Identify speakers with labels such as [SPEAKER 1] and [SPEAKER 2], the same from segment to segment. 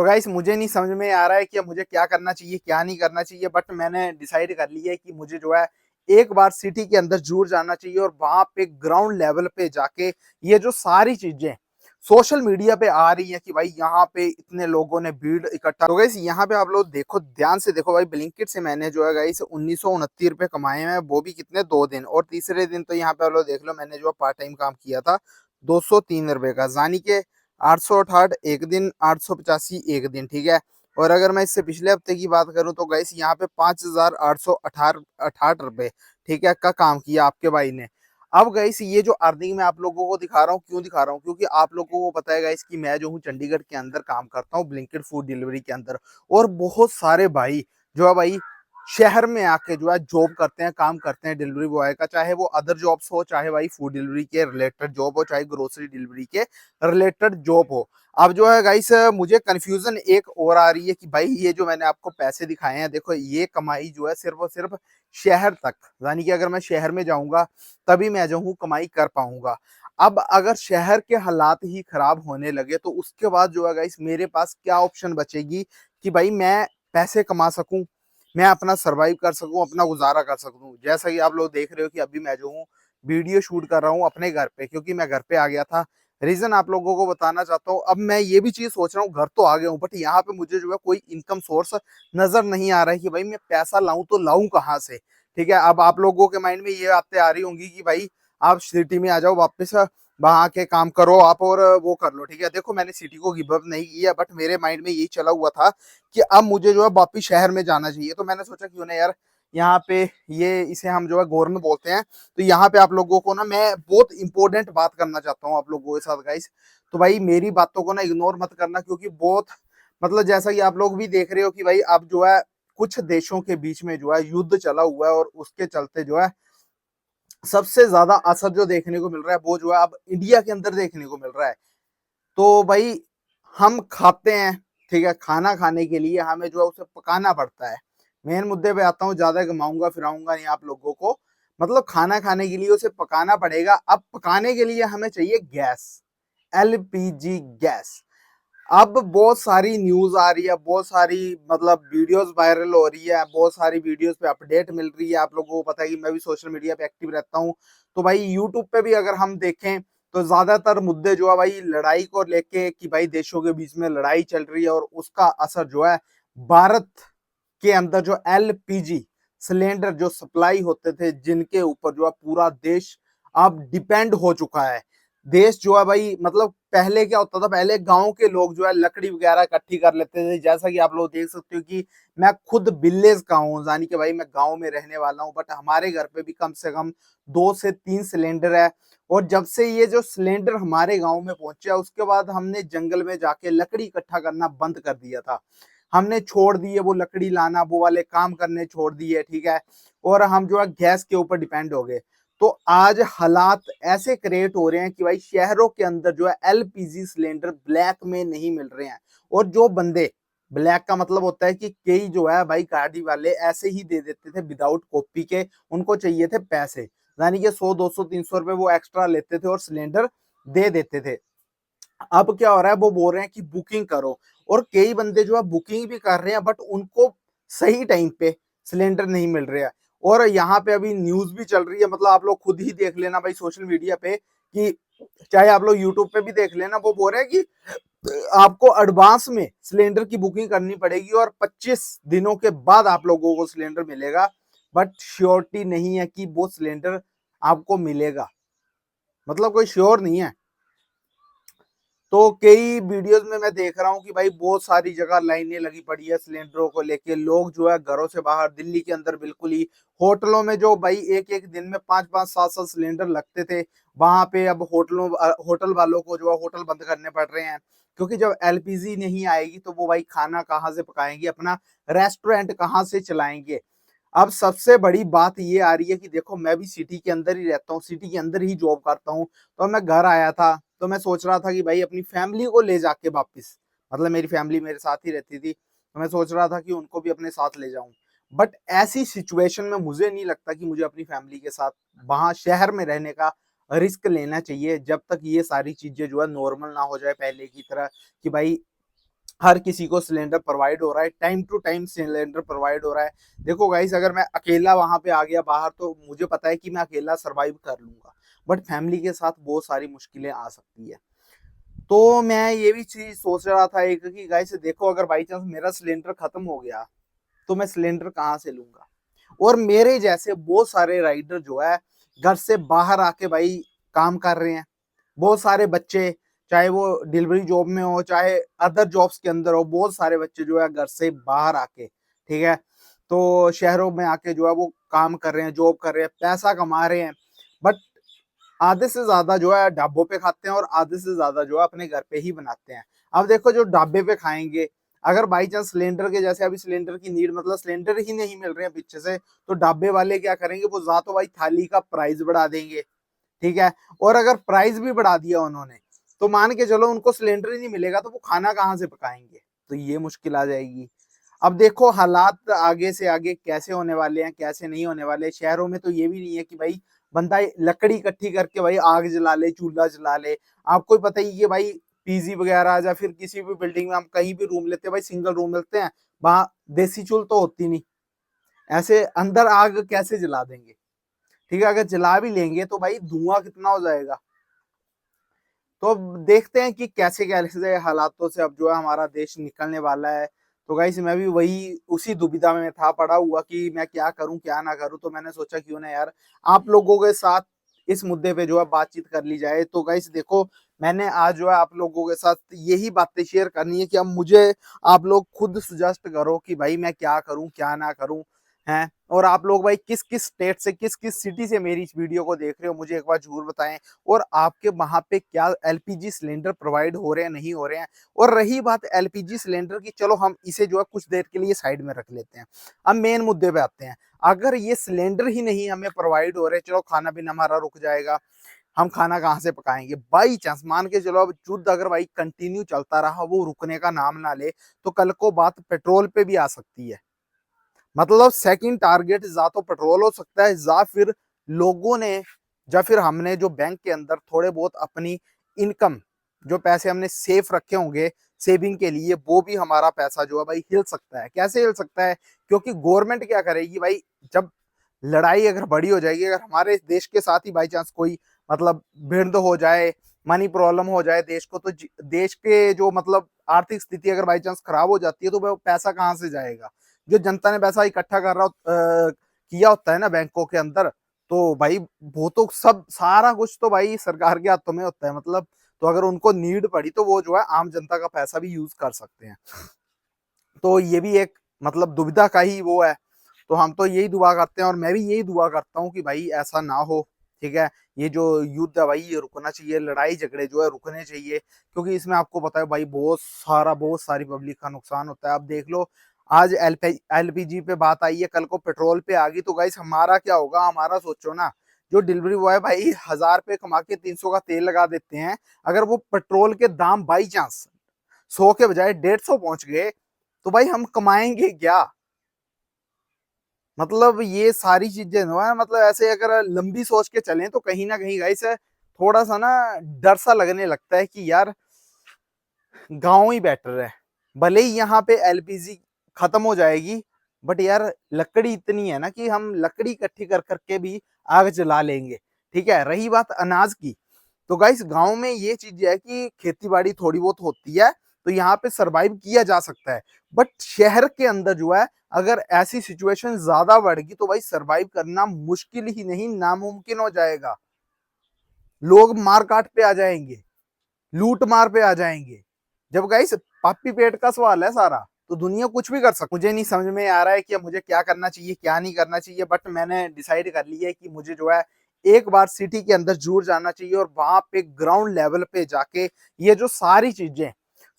[SPEAKER 1] तो गाइस मुझे नहीं समझ में आ रहा है कि मुझे क्या करना चाहिए क्या नहीं करना चाहिए, बट मैंने डिसाइड कर लिया है कि मुझे जो है एक बार सिटी के अंदर जरूर जाना चाहिए और वहां पे ग्राउंड लेवल पे जाके ये जो सारी चीजें सोशल मीडिया पे आ रही है कि भाई यहाँ पे इतने लोगों ने भीड़ इकट्ठा, तो गाइस यहाँ पे आप लोग देखो, ध्यान से देखो भाई, ब्लिंकिट से मैंने जो है गाइस 1929 रुपए कमाए हैं, वो भी कितने, 2 दिन। और तीसरे दिन तो यहाँ पे आप लोग देख लो, मैंने जो पार्ट टाइम काम किया था 203 रुपए का, यानी कि 868 एक दिन, 885 एक दिन, ठीक है। और अगर मैं इससे पिछले हफ्ते की बात करूं तो गाइस यहाँ पे 5868 रुपए, ठीक है, का काम किया आपके भाई ने। अब गाइस ये जो अर्निंग मैं आप लोगों को दिखा रहा हूँ, क्यों दिखा रहा हूँ, क्योंकि आप लोगों को पता है गाइस कि मैं जो हूँ चंडीगढ़ के अंदर काम करता हूँ ब्लिंकिट फूड डिलीवरी के अंदर। और बहुत सारे भाई जो है भाई शहर में आके जो है जॉब करते हैं, काम करते हैं डिलीवरी बॉय का, चाहे वो अदर जॉब्स हो, चाहे भाई फूड डिलीवरी के रिलेटेड जॉब हो, चाहे ग्रोसरी डिलीवरी के रिलेटेड जॉब हो। अब जो है गाइस मुझे कंफ्यूजन एक और आ रही है कि भाई ये जो मैंने आपको पैसे दिखाए हैं, देखो ये कमाई जो है सिर्फ और सिर्फ शहर तक, यानी कि अगर मैं शहर में जाऊंगा तभी मैं जो हूँ कमाई कर पाऊंगा। अब अगर शहर के हालात ही खराब होने लगे तो उसके बाद जो है गाइस मेरे पास क्या ऑप्शन बचेगी कि भाई मैं पैसे कमा सकूं, मैं अपना सरवाइव कर सकूं, अपना गुजारा कर सकूं। जैसा कि आप लोग देख रहे हो कि अभी मैं जो हूँ वीडियो शूट कर रहा हूँ अपने घर पे, क्योंकि मैं घर पे आ गया था। रीजन आप लोगों को बताना चाहता हूँ, अब मैं ये भी चीज सोच रहा हूँ, घर तो आ गया हूँ बट यहाँ पे मुझे जो है कोई इनकम सोर्स नजर नहीं आ रहा है कि भाई मैं पैसा लाऊं तो लाऊं कहाँ से। ठीक है, अब आप लोगों के माइंड में ये बातें आ रही होंगी कि भाई आप सिटी में आ जाओ वापस, वहां के काम करो आप और वो कर लो। ठीक है, देखो मैंने सिटी को गिव अप नहीं किया, बट मेरे माइंड में यही चला हुआ था कि अब मुझे जो है वापिस शहर में जाना चाहिए। तो मैंने सोचा क्यों ना यार यहाँ पे, ये इसे हम जो है गोरन बोलते हैं, तो यहाँ पे आप लोगों को ना मैं बहुत इंपॉर्टेंट बात करना चाहता हूँ आप लोगों के साथ गाइस। तो भाई मेरी बातों को ना इग्नोर मत करना, क्योंकि बहुत मतलब जैसा कि आप लोग भी देख रहे हो कि भाई अब जो है कुछ देशों के बीच में जो है युद्ध चला हुआ है, और उसके चलते जो है सबसे ज्यादा असर जो देखने को मिल रहा है वो जो है अब इंडिया के अंदर देखने को मिल रहा है। तो भाई हम खाते हैं, ठीक है, खाना खाने के लिए हमें जो है उसे पकाना पड़ता है। मेन मुद्दे पे आता हूँ, ज्यादा घुमाऊंगा फिराऊंगा नहीं आप लोगों को। मतलब खाना खाने के लिए उसे पकाना पड़ेगा। अब पकाने के लिए हमें चाहिए गैस, एलपीजी गैस। अब बहुत सारी न्यूज आ रही है, बहुत सारी मतलब वीडियोस वायरल हो रही है, बहुत सारी वीडियोस पे अपडेट मिल रही है। आप लोगों को पता है कि मैं भी सोशल मीडिया पे एक्टिव रहता हूँ। तो भाई यूट्यूब पे भी अगर हम देखें तो ज्यादातर मुद्दे जो है भाई लड़ाई को लेके, कि भाई देशों के बीच में लड़ाई चल रही है और उसका असर जो है भारत के अंदर जो एलपीजी सिलेंडर जो सप्लाई होते थे, जिनके ऊपर जो है पूरा देश अब डिपेंड हो चुका है। देश जो है भाई, मतलब पहले क्या होता था, पहले गांव के लोग जो है लकड़ी वगैरह इकट्ठी कर लेते थे। जैसा कि आप लोग देख सकते हो कि मैं खुद विलेज का हूँ, यानी कि भाई मैं गांव में रहने वाला हूँ, बट हमारे घर पे भी कम से कम 2 से 3 सिलेंडर है। और जब से ये जो सिलेंडर हमारे गांव में पहुंचा उसके बाद हमने जंगल में जाके लकड़ी इकट्ठा करना बंद कर दिया था। हमने छोड़ दिए वो लकड़ी लाना, वो वाले काम करने छोड़ दिए, ठीक है। और हम जो है गैस के ऊपर डिपेंड हो गए। तो आज हालात ऐसे क्रिएट हो रहे हैं कि भाई शहरों के अंदर जो है एलपीजी सिलेंडर ब्लैक में नहीं मिल रहे हैं। और जो बंदे, ब्लैक का मतलब होता है कि कई जो है भाई गाड़ी वाले ऐसे ही दे देते थे विदाउट कॉपी के, उनको चाहिए थे पैसे, यानी कि 100 200 300 रुपए वो एक्स्ट्रा लेते थे और सिलेंडर दे देते थे। अब क्या हो रहा है, वो बोल रहे हैं कि बुकिंग करो। और कई बंदे जो है बुकिंग भी कर रहे हैं, बट उनको सही टाइम पे सिलेंडर नहीं मिल रहा है। और यहाँ पे अभी न्यूज भी चल रही है, मतलब आप लोग खुद ही देख लेना भाई सोशल मीडिया पे, कि चाहे आप लोग यूट्यूब पे भी देख लेना, वो बोल रहे हैं कि आपको एडवांस में सिलेंडर की बुकिंग करनी पड़ेगी और 25 दिनों के बाद आप लोगों को सिलेंडर मिलेगा। बट श्योरिटी नहीं है कि वो सिलेंडर आपको मिलेगा, मतलब कोई श्योर नहीं है। तो कई वीडियोस में मैं देख रहा हूँ कि भाई बहुत सारी जगह लाइनें लगी पड़ी है सिलेंडरों को लेके। लोग जो है घरों से बाहर, दिल्ली के अंदर बिल्कुल ही होटलों में जो भाई एक एक दिन में 5 5 7 7 सिलेंडर लगते थे, वहां पे अब होटल वालों को जो है होटल बंद करने पड़ रहे हैं। क्योंकि जब एलपीजी नहीं आएगी तो वो भाई खाना कहाँ से पकाएंगे, अपना रेस्टोरेंट कहाँ से चलाएंगे। अब सबसे बड़ी बात ये आ रही है कि देखो मैं भी सिटी के अंदर ही रहता हूँ, सिटी के अंदर ही जॉब करता हूँ। तो मैं घर आया था तो मैं सोच रहा था कि भाई अपनी फैमिली को ले जाके वापिस, मतलब मेरी फैमिली मेरे साथ ही रहती थी, तो मैं सोच रहा था कि उनको भी अपने साथ ले जाऊं। बट ऐसी सिचुएशन में मुझे नहीं लगता कि मुझे अपनी फैमिली के साथ वहां शहर में रहने का रिस्क लेना चाहिए, जब तक ये सारी चीजें जो है नॉर्मल ना हो जाए पहले की तरह, कि भाई हर किसी को सिलेंडर प्रोवाइड हो रहा है, time to time cylinder provide हो रहा है। देखो गाइस, अगर मैं अकेला वहां पे आ गया बाहर तो मुझे पता है कि मैं अकेला सरवाइव कर लूंगा, बट फैमिली के साथ बहुत सारी मुश्किलें आ सकती है। तो मैं ये भी चीज सोच रहा था एक कि गाइस देखो, अगर बाई चांस मेरा सिलेंडर खत्म हो गया तो मैं सिलेंडर कहाँ से लूंगा। और मेरे जैसे बहुत सारे राइडर जो है घर से बाहर आके भाई काम कर रहे हैं। बहुत सारे बच्चे, चाहे वो डिलीवरी जॉब में हो चाहे अदर जॉब्स के अंदर हो, बहुत सारे बच्चे जो है घर से बाहर आके, ठीक है, तो शहरों में आके जो है वो काम कर रहे हैं, जॉब कर रहे हैं, पैसा कमा रहे हैं। बट आधे से ज्यादा जो है ढाबों पे खाते हैं और आधे से ज्यादा जो है अपने घर पे ही बनाते हैं। अब देखो, जो ढाबे पे खाएंगे, अगर बाई चांस सिलेंडर के जैसे अभी सिलेंडर की नीड, मतलब सिलेंडर ही नहीं मिल रहे हैं पीछे से, तो ढाबे वाले क्या करेंगे, वो जा तो भाई थाली का प्राइस बढ़ा देंगे, ठीक है। और अगर प्राइस भी बढ़ा दिया उन्होंने, तो मान के चलो उनको सिलेंडर ही नहीं मिलेगा तो वो खाना कहाँ से पकाएंगे, तो ये मुश्किल आ जाएगी। अब देखो हालात आगे से आगे कैसे होने वाले हैं, कैसे नहीं होने वाले। शहरों में तो ये भी नहीं है कि भाई बंदा लकड़ी इकट्ठी करके भाई आग जला ले, चूल्हा जला ले। आपको ही पता ही है भाई, पीजी वगैरह या फिर किसी भी बिल्डिंग में हम कहीं भी रूम लेते हैं भाई, सिंगल रूम लेते हैं, वहां देसी चूल तो होती नहीं, ऐसे अंदर आग कैसे जला देंगे। ठीक है, अगर जला भी लेंगे तो भाई धुआं कितना हो जाएगा। तो अब देखते हैं कि कैसे कैसे हालातों से अब जो है हमारा देश निकलने वाला है। तो गाइस मैं भी वही उसी दुविधा में था पड़ा हुआ कि मैं क्या करूं क्या ना करूं, तो मैंने सोचा क्यों ना यार आप लोगों के साथ इस मुद्दे पे जो है बातचीत कर ली जाए। तो गाइस देखो, मैंने आज जो है आप लोगों के साथ यही बातें शेयर करनी है कि अब मुझे आप लोग खुद सजेस्ट करो कि भाई मैं क्या करूं क्या ना करूं, हैं। और आप लोग भाई किस किस स्टेट से, किस किस सिटी से मेरी इस वीडियो को देख रहे हो, मुझे एक बार जरूर बताएं। और आपके वहां पे क्या एलपीजी सिलेंडर प्रोवाइड हो रहे हैं नहीं हो रहे हैं। और रही बात एलपीजी सिलेंडर की, चलो हम इसे जो है कुछ देर के लिए साइड में रख लेते हैं। अब मेन मुद्दे पे आते हैं। अगर ये सिलेंडर ही नहीं हमें प्रोवाइड हो रहे, चलो खाना पीना हमारा रुक जाएगा, हम खाना कहाँ से पकाएंगे। बाई चांस मान के चलो अब युद्ध अगर भाई कंटिन्यू चलता रहा, वो रुकने का नाम ना ले, तो कल को बात पेट्रोल पे भी आ सकती है। मतलब सेकंड टारगेट जा तो पेट्रोल हो सकता है, या फिर लोगों ने, या फिर हमने जो बैंक के अंदर थोड़े बहुत अपनी इनकम, जो पैसे हमने सेफ रखे होंगे सेविंग के लिए, वो भी हमारा पैसा जो है भाई हिल सकता है। कैसे हिल सकता है, क्योंकि गवर्नमेंट क्या करेगी भाई, जब लड़ाई अगर बड़ी हो जाएगी, अगर हमारे देश के साथ ही बाई चांस कोई मतलब भिड़ हो जाए, मनी प्रॉब्लम हो जाए देश को, तो देश के जो मतलब आर्थिक स्थिति अगर बाई चांस खराब हो जाती है, तो वो पैसा कहाँ से जाएगा। जो जनता ने पैसा इकट्ठा कर रहा किया होता है ना बैंकों के अंदर, तो भाई वो तो सब सारा कुछ तो भाई सरकार के हाथों में होता है। मतलब तो अगर उनको नीड पड़ी तो वो जो है आम जनता का पैसा भी यूज कर सकते हैं। तो ये भी एक मतलब दुविधा का ही वो है। तो हम तो यही दुआ करते हैं, और मैं भी यही दुआ करता हूँ कि भाई ऐसा ना हो, ठीक है। ये जो युद्ध है भाई ये रुकना चाहिए, लड़ाई झगड़े जो है रुकने चाहिए, क्योंकि इसमें आपको पता है भाई बहुत सारी पब्लिक का नुकसान होता है। अब देख लो, आज एलपीजी पे बात आई है, कल को पेट्रोल पे आ गई, तो गाइस हमारा क्या होगा। हमारा सोचो ना, जो डिलीवरी बॉय भाई 1000 रुपये कमा के 300 का तेल लगा देते हैं, अगर वो पेट्रोल के दाम बाई चांस 100 के बजाय 150 पहुंच गए, तो भाई हम कमाएंगे क्या। मतलब ये सारी चीजें जो है, मतलब ऐसे अगर लंबी सोच के चलें तो कहीं ना कहीं गाइस थोड़ा सा ना डर सा लगने लगता है कि यार गांव ही बेटर है। भले ही यहाँ पे एलपीजी खत्म हो जाएगी, बट यार लकड़ी इतनी है ना कि हम लकड़ी इकट्ठी कर करके भी आग जला लेंगे। ठीक है, रही बात अनाज की, तो गाइस गांव में ये चीज है कि खेती बाड़ी थोड़ी बहुत होती है, तो यहाँ पे सरवाइव किया जा सकता है। बट शहर के अंदर जो है, अगर ऐसी सिचुएशन ज्यादा बढ़ गई तो भाई सरवाइव करना मुश्किल ही नहीं नामुमकिन हो जाएगा। लोग मार काट पे आ जाएंगे, लूट मार पे आ जाएंगे। जब गाइस पापी पेट का सवाल है सारा, तो दुनिया कुछ भी कर सकती। मुझे नहीं समझ में आ रहा है कि अब मुझे क्या करना चाहिए क्या नहीं करना चाहिए, बट मैंने डिसाइड कर लिया है कि मुझे जो है एक बार सिटी के अंदर जरूर जाना चाहिए, और वहां पे ग्राउंड लेवल पे जाके ये जो सारी चीजें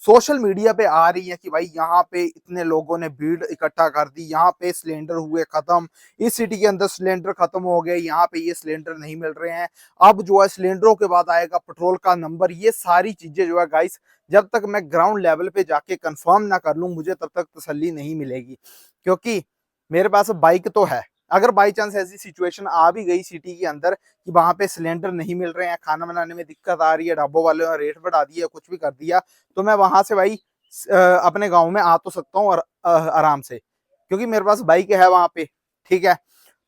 [SPEAKER 1] सोशल मीडिया पे आ रही है कि भाई यहाँ पे इतने लोगों ने भीड़ इकट्ठा कर दी, यहाँ पे सिलेंडर हुए खत्म, इस सिटी के अंदर सिलेंडर खत्म हो गए, यहाँ पे ये सिलेंडर नहीं मिल रहे हैं, अब जो है सिलेंडरों के बाद आएगा पेट्रोल का नंबर। ये सारी चीजें जो है गाइस, जब तक मैं ग्राउंड लेवल पे जाके कंफर्म ना कर लूं, मुझे तब तक तसल्ली नहीं मिलेगी। क्योंकि मेरे पास बाइक तो है, अगर बाई चांस ऐसी सिचुएशन आ भी गई सिटी के अंदर कि वहां पे सिलेंडर नहीं मिल रहे हैं, खाना बनाने में दिक्कत आ रही है, ढाबों वालों ने रेट बढ़ा दिया, कुछ भी कर दिया, तो मैं वहां से भाई अपने गाँव में आ तो सकता हूँ और आराम से, क्योंकि मेरे पास बाइक है वहाँ पे, ठीक है?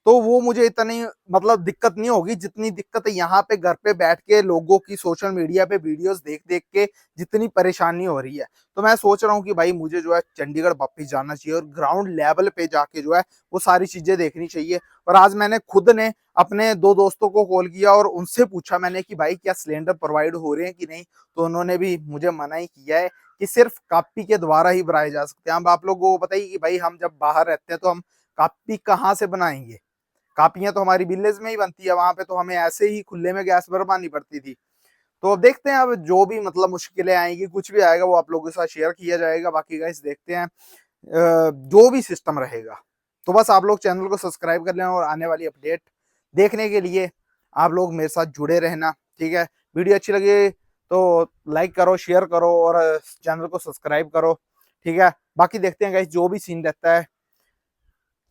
[SPEAKER 1] तो वो मुझे इतनी मतलब दिक्कत नहीं होगी जितनी दिक्कत यहाँ पे घर पे बैठ के लोगों की सोशल मीडिया पे वीडियोस देख-देख के जितनी परेशानी हो रही है। तो मैं सोच रहा हूँ कि भाई मुझे जो है चंडीगढ़ वापस जाना चाहिए और ग्राउंड लेवल पे जाके जो है वो सारी चीज़ें देखनी चाहिए। और आज मैंने खुद ने अपने 2 दोस्तों को कॉल किया और उनसे पूछा मैंने कि भाई क्या सिलेंडर प्रोवाइड हो रहे हैं कि नहीं? तो उन्होंने भी मुझे मना ही किया है कि सिर्फ़ कापी के द्वारा ही भराए जा सकते हैं। अब आप लोगों को बताइए कि भाई हम जब बाहर रहते हैं तो हम कापी कहाँ से बनाएँगे? कापियाँ तो हमारी विलेज में ही बनती है, वहाँ पे तो हमें ऐसे ही खुले में गैस भरवानी पड़ती थी। तो अब देखते हैं, अब जो भी मतलब मुश्किलें आएँगी, कुछ भी आएगा वो आप लोगों के साथ शेयर किया जाएगा। बाकी गाइस देखते हैं जो भी सिस्टम रहेगा। तो बस आप लोग चैनल को सब्सक्राइब कर लेना और आने वाली अपडेट देखने के लिए आप लोग मेरे साथ जुड़े रहना, ठीक है? वीडियो अच्छी लगी तो लाइक करो, शेयर करो और चैनल को सब्सक्राइब करो, ठीक है? बाकी देखते हैं गाइस जो भी सीन रहता है,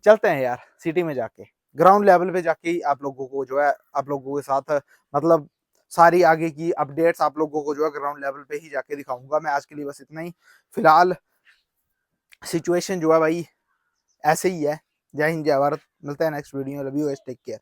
[SPEAKER 1] चलते हैं यार सिटी में जाके, ग्राउंड लेवल पे जाके ही आप लोगों को जो है आप लोगों के साथ मतलब सारी आगे की अपडेट्स आप लोगों को जो है ग्राउंड लेवल पे ही जाके दिखाऊंगा। मैं आज के लिए बस इतना ही। फिलहाल सिचुएशन जो है भाई ऐसे ही है। जय हिंद, जय भारत। मिलता है नेक्स्ट वीडियो में। Love you guys, take care.